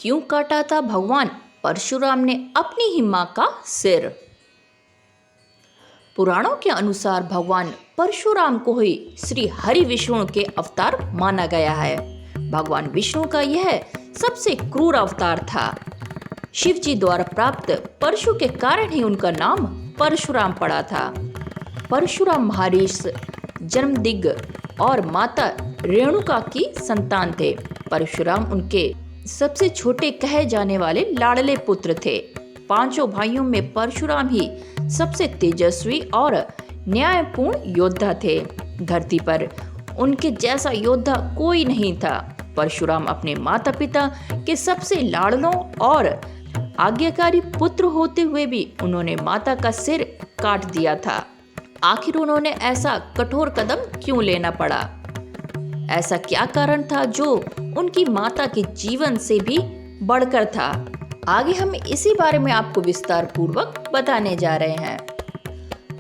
क्यों काटा था भगवान परशुराम ने अपनी ही मां का सिर? पुराणों के अनुसार भगवान परशुराम को ही श्री हरि विष्णु के अवतार माना गया है। भगवान विष्णु का यह सबसे क्रूर अवतार था। शिव जी द्वारा प्राप्त परशु के कारण ही उनका नाम परशुराम पड़ा था। परशुराम महर्षि जमदग्नि और माता रेणुका की संतान थे। परशुराम उनके सबसे छोटे कहे जाने वाले लाडले पुत्र थे। पांचों भाइयों में परशुराम ही सबसे तेजस्वी और न्यायपूर्ण योद्धा थे। धरती पर उनके जैसा योद्धा कोई नहीं था। परशुराम अपने माता पिता के सबसे लाडलों और आज्ञाकारी पुत्र होते हुए भी उन्होंने माता का सिर काट दिया था। आखिर उन्होंने ऐसा कठोर कदम क्यों लेना पड़ा? ऐसा क्या कारण था जो उनकी माता के जीवन से भी बढ़कर था? आगे हम इसी बारे में आपको विस्तार पूर्वक बताने जा रहे हैं।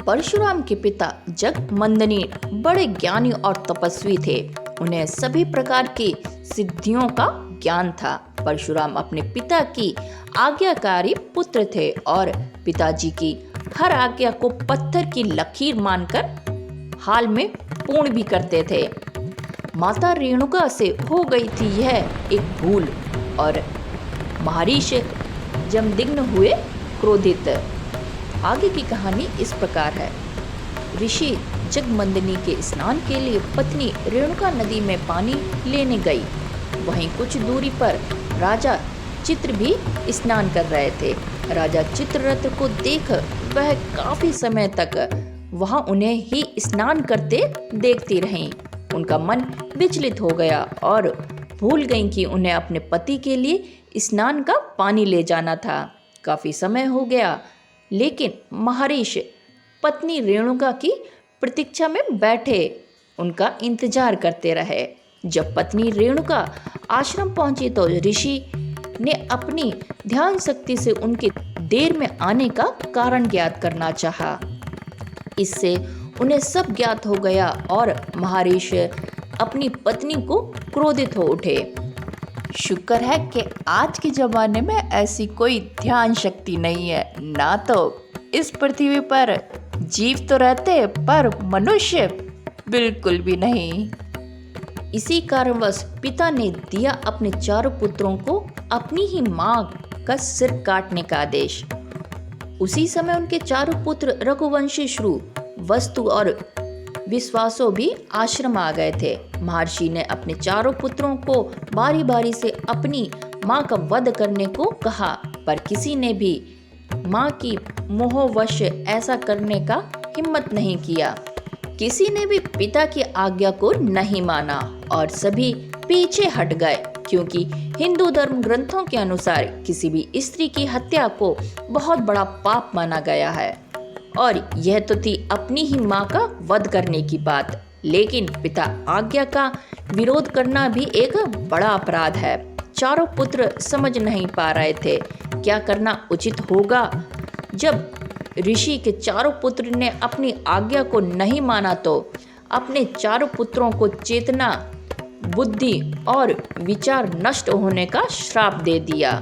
परशुराम के पिता जगमंदनी बड़े ज्ञानी और तपस्वी थे। उन्हें सभी प्रकार की सिद्धियों का ज्ञान था। परशुराम अपने पिता की आज्ञाकारी पुत्र थे और पिताजी की हर आज्ञा को पत्थर की लकीर मानकर हाल में पूर्ण भी करते थे। माता रेणुका से हो गई थी यह एक भूल और महर्षि जमदग्नि हुए क्रोधित। आगे की कहानी इस प्रकार है। ऋषि जगमंदनी के स्नान के लिए पत्नी रेणुका नदी में पानी लेने गई। वहीं कुछ दूरी पर राजा चित्र भी स्नान कर रहे थे। राजा चित्ररथ को देख वह काफी समय तक वहां उन्हें ही स्नान करते देखती रहीं। उनका मन विचलित हो गया और भूल गईं कि उन्हें अपने पति के लिए स्नान का पानी ले जाना था। काफी समय हो गया, लेकिन महर्षि पत्नी रेणुका की प्रतीक्षा में बैठे उनका इंतजार करते रहे। जब पत्नी रेणुका आश्रम पहुंची तो ऋषि ने अपनी ध्यान शक्ति से उनके देर में आने का कारण ज्ञात करना चाहा। इससे उन्हें सब ज्ञात हो गया और महर्षि अपनी पत्नी को क्रोधित हो उठे। शुक्र है कि आज के जमाने में ऐसी कोई ध्यान शक्ति नहीं है, ना तो इस पृथ्वी पर जीव तो रहते पर मनुष्य बिल्कुल भी नहीं। इसी कारणवश पिता ने दिया अपने चारों पुत्रों को अपनी ही मां का सिर काटने का आदेश। उसी समय उनके चारों पुत्र रघुवंशी श्रु, वस्तु और विश्वासो भी आश्रम आ गए थे। महर्षि ने अपने चारों पुत्रों को बारी बारी से अपनी मां का वध करने को कहा, पर किसी ने भी मां की मोहवश ऐसा करने का हिम्मत नहीं किया। किसी ने भी पिता की आज्ञा को नहीं माना और सभी पीछे हट गए, क्योंकि हिंदू धर्म ग्रंथों के अनुसार किसी भी स्त्री की हत्या को बहुत बड़ा पाप माना गया है। और यह तो थी अपनी ही मां का वध करने की बात, लेकिन पिता आज्ञा का विरोध करना भी एक बड़ा अपराध है। चारों पुत्र समझ नहीं पा रहे थे क्या करना उचित होगा। जब ऋषि के चारों पुत्र ने अपनी आज्ञा को नहीं माना तो अपने चारों पुत्रों को चेतना, बुद्धि और विचार नष्ट होने का श्राप दे दिया।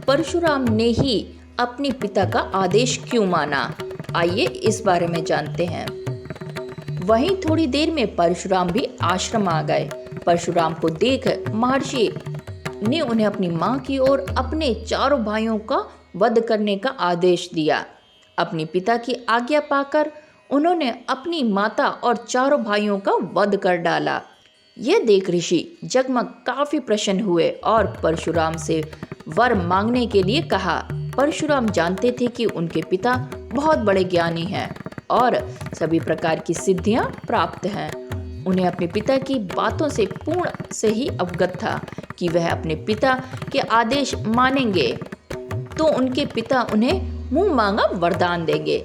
परशुराम ने ही अपने पिता का आदेश क्यों माना, आइए इस बारे में जानते हैं। वहीं थोड़ी देर में परशुराम भी आश्रम आ गए। परशुराम को देख महर्षि ने उन्हें अपनी मां की ओर अपने चारों भाइयों का वध करने का आदेश दिया। अपने पिता की आज्ञा पाकर उन्होंने अपनी माता और चारों भाइयों का वध कर डाला। यह देख ऋषि जगमग काफी प्रसन्न हुए और परशुराम से वर मांगने के लिए कहा। परशुराम जानते थे कि उनके पिता बहुत बड़े ज्ञानी हैं और सभी प्रकार की सिद्धियां प्राप्त हैं। उन्हें अपने पिता की बातों से पूर्ण से ही अवगत था कि वह अपने पिता के आदेश मानेंगे तो उनके पिता उन्हें मुंह मांगा वरदान देंगे।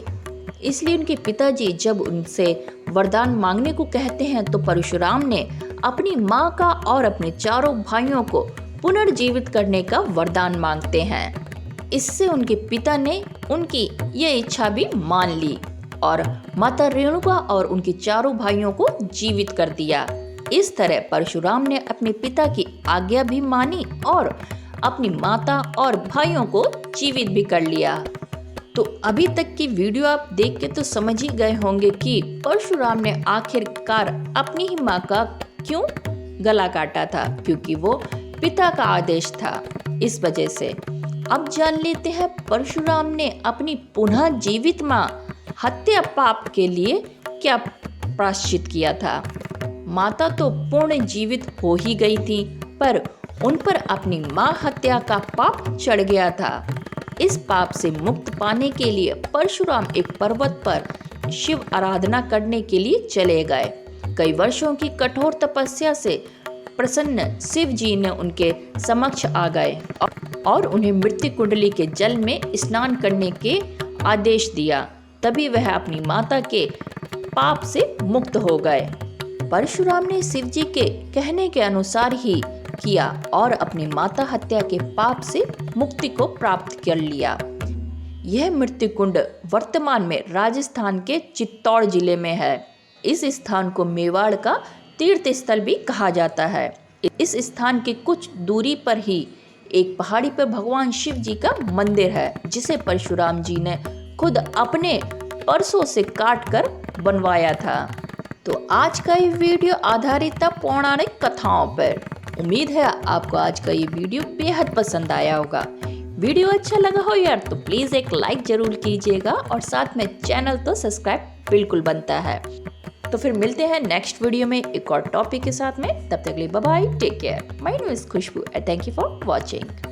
इसलिए उनके पिताजी जब उनसे वरदान मांगने को कहते हैं तो परशुराम ने अपनी मां का और अपने चारों भाइयों को पुनर्जीवित करने का वरदान मांगते हैं। इससे उनके पिता ने उनकी यह इच्छा भी मान ली और माता रेणुका और उनके चारों भाइयों को जीवित कर दिया। इस तरह परशुराम ने अपने पिता की आज्ञा भी मानी और अपनी माता और भाइयों को जीवित भी कर लिया। तो अभी तक की वीडियो आप देख के तो समझ ही गए होंगे कि परशुराम ने आखिरकार अपनी ही माँ का क्यों गला काटा था, क्योंकि वो पिता का आदेश था, इस वजह से। अब जान लेते हैं परशुराम ने अपनी पुनः जीवित माँ हत्या पाप के लिए क्या प्रायश्चित किया था। माता तो पूर्ण जीवित हो ही गई थी, पर उन पर अपनी माँ हत्या का पाप चढ़ गया था। इस पाप से मुक्त पाने के लिए परशुराम एक पर्वत पर शिव आराधना करने के लिए चले गए। कई वर्षों की कठोर तपस्या से प्रसन्न शिव जी ने उनके समक्ष आ गए और उन्हें मृत्यु कुंडली के जल में स्नान करने के आदेश दिया। तभी वह अपनी माता के पाप से मुक्त हो गए। परशुराम ने शिव जी के कहने के अनुसार ही किया और अपनी माता हत्या के पाप से मुक्ति को प्राप्त कर लिया। यह मृत्यु कुंड वर्तमान में राजस्थान के चित्तौड़ जिले में है। इस स्थान को मेवाड़ का तीर्थ स्थल भी कहा जाता है। इस स्थान के कुछ दूरी पर ही एक पहाड़ी पर भगवान शिव जी का मंदिर है, जिसे परशुराम जी ने खुद अपने परसों से काट कर बनवाया था। तो आज का ये वीडियो आधारित था पौराणिक कथाओं पर। उम्मीद है आपको आज का ये वीडियो बेहद पसंद आया होगा। वीडियो अच्छा लगा हो यार तो प्लीज़ एक लाइक जरूर कीजिएगा और साथ में चैनल तो सब्सक्राइब बिल्कुल बनता है। तो फिर मिलते हैं नेक्स्ट वीडियो में एक और टॉपिक के साथ में। तब तक के लिए bye bye, take care. My name is Khushboo and thank you for watching.